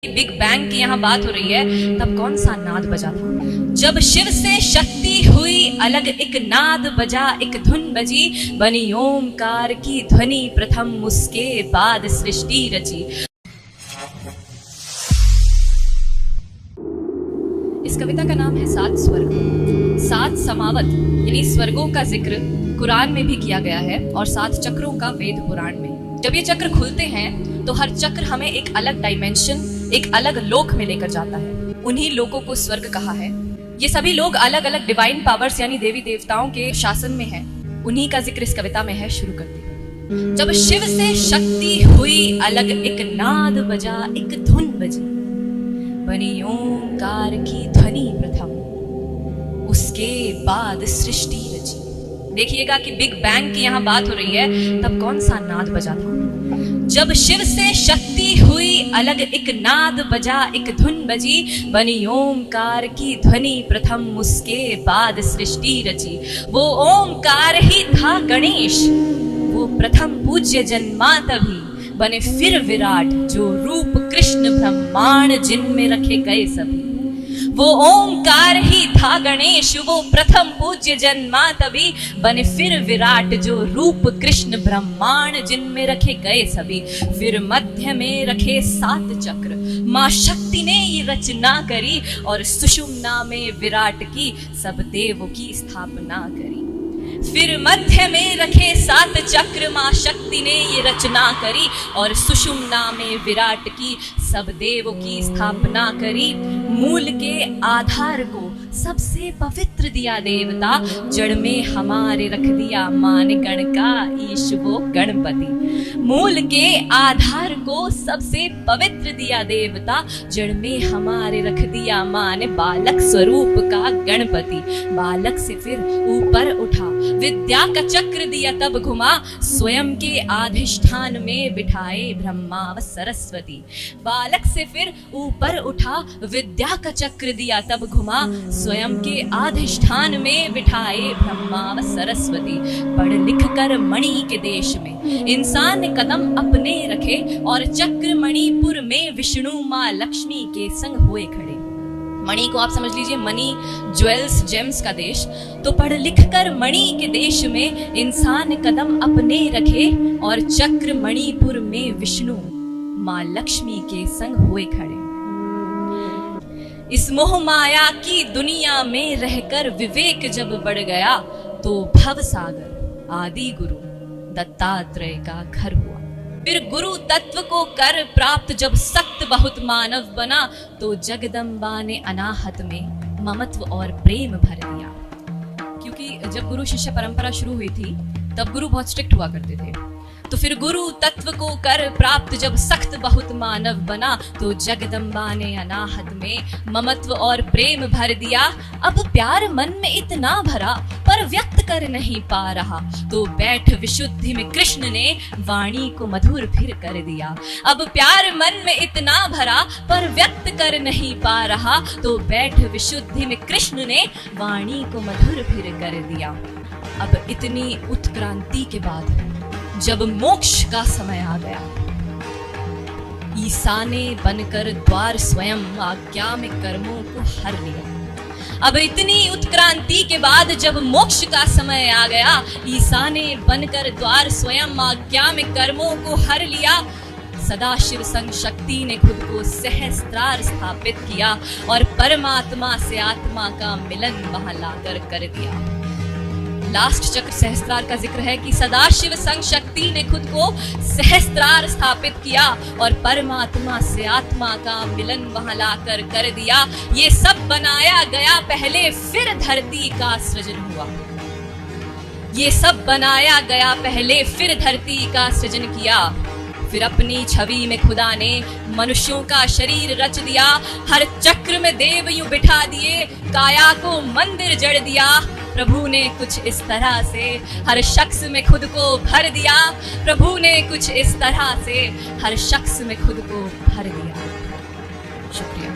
Big bang की यहाँ बात हो रही है, तब कौन सा नाद बजा था? जब शिव से शक्ति हुई अलग, एक नाद बजा, एक धुन बजी, बनी ओमकार की ध्वनि प्रथम, उसके बाद सृष्टि रची। इस कविता का नाम है सात स्वर्ग। सात समावत यानी स्वर्गों का जिक्र कुरान में भी किया गया है और सात चक्रों का वेद पुराण में। जब ये चक्र खुलते हैं तो हर चक्र हमें एक अलग डायमेंशन, एक अलग लोक में लेकर जाता है। उन्हीं लोकों को स्वर्ग कहा है। ये सभी लोग अलग अलग डिवाइन पावर्स यानी देवी देवताओं के शासन में हैं। उन्हीं का जिक्र इस कविता में है। शुरू करते हैं। जब शिव से शक्ति हुई अलग, एक नाद बजा, एक धुन बजी, बनी ओंकार की ध्वनि प्रथम, उसके बाद सृष्टि रची। देखिएगा कि बिग बैंग की यहाँ बात हो रही है, तब कौन सा नाद बजा था? जब शिव से शक्ति हुई अलग, एक नाद बजा, एक धुन बजी, बनी ओमकार की ध्वनि प्रथम, उसके बाद सृष्टि रची। वो ओमकार ही था गणेश, वो प्रथम पूज्य जन्मा तभी, बने फिर विराट जो रूप कृष्ण ब्रह्मांड जिनमें रखे गए सभी। वो ओमकार ही था गणेश, वो प्रथम पूज्य जन्मा तभी, बने फिर विराट जो रूप कृष्ण ब्रह्मांड जिनमें रखे गए सभी। फिर मध्य में रखे सात चक्र, माँ शक्ति ने ये रचना करी, और सुषुम्ना में विराट की सब देवों की स्थापना करी। फिर मध्य में रखे सात चक्र, माँ शक्ति ने ये रचना करी, और सुषुम्ना में विराट की सब देवों की स्थापना करी। मूल के आधार को सबसे पवित्र दिया देवता, जड़ में हमारे रख दिया मान गण का ईश वो गणपति। मूल के आधार को सबसे पवित्र दिया देवता, जड़ में हमारे रख दिया मान बालक स्वरूप का गणपति। बालक से फिर ऊपर उठा, विद्या का चक्र दिया तब घुमा, स्वयं के अधिष्ठान में बिठाए ब्रह्मा व सरस्वती। बालक से फिर ऊपर उठा, विद्या का चक्र दिया तब घुमा, स्वयं के अधिष्ठान में बिठाए ब्रह्मा व सरस्वती। पढ़ लिख कर मणि के देश में इंसान ने कदम अपने रखे, और चक्र मणिपुर में विष्णु माँ लक्ष्मी के संग हुए खड़े। मणि को आप समझ लीजिए मनी, ज्वेल्स, जेम्स का देश। तो पढ़ लिख कर मणि के देश में इंसान कदम अपने रखे, और चक्र मणिपुर में विष्णु माँ लक्ष्मी के संग हुए खड़े। इस मोह माया की दुनिया में रहकर विवेक जब बढ़ गया, तो भव सागर आदि गुरु दत्तात्रेय का घर हुआ। फिर गुरु तत्व को कर प्राप्त जब सक्त बहुत मानव बना, तो जगदम्बा ने अनाहत में ममत्व और प्रेम भर दिया। क्योंकि जब गुरु शिष्य परंपरा शुरू हुई थी, तब गुरु बहुत स्ट्रिक्ट हुआ करते थे। तो फिर गुरु तत्व को कर प्राप्त जब सख्त बहुत मानव बना, तो जगदम्बा ने अनाहत में ममत्व और प्रेम भर दिया। अब प्यार मन में इतना भरा, पर व्यक्त कर नहीं पा रहा, तो बैठ विशुद्धि में कृष्ण ने वाणी को मधुर फिर कर दिया। अब प्यार मन में इतना भरा, पर व्यक्त कर नहीं पा रहा, तो बैठ विशुद्धि में कृष्ण ने वाणी को मधुर फिर कर दिया। अब इतनी उत्क्रांति के बाद जब मोक्ष का समय आ गया, ईसा ने बनकर द्वार स्वयं आज्ञा में कर्मों को हर लिया। अब इतनी उत्क्रांति के बाद जब मोक्ष का समय आ गया, ईसा ने बनकर द्वार स्वयं आज्ञा में कर्मों को हर लिया। सदाशिव संग शक्ति ने खुद को सहस्त्रार स्थापित किया, और परमात्मा से आत्मा का मिलन वहां लाकर कर दिया। लास्ट चक्र सहस्त्रार का जिक्र है कि सदाशिव संग शक्ति ने खुद को सहस्त्रार स्थापित किया, और परमात्मा से आत्मा का मिलन वहां लाकर कर दिया। ये सब बनाया गया पहले, फिर धरती का सृजन हुआ। ये सब बनाया गया पहले, फिर धरती का सृजन किया। फिर अपनी छवि में खुदा ने मनुष्यों का शरीर रच दिया। हर चक्र में देव यूं बिठा दिए, काया को मंदिर जड़ दिया। प्रभु ने कुछ इस तरह से हर शख्स में खुद को भर दिया। प्रभु ने कुछ इस तरह से हर शख्स में खुद को भर दिया। शुक्रिया।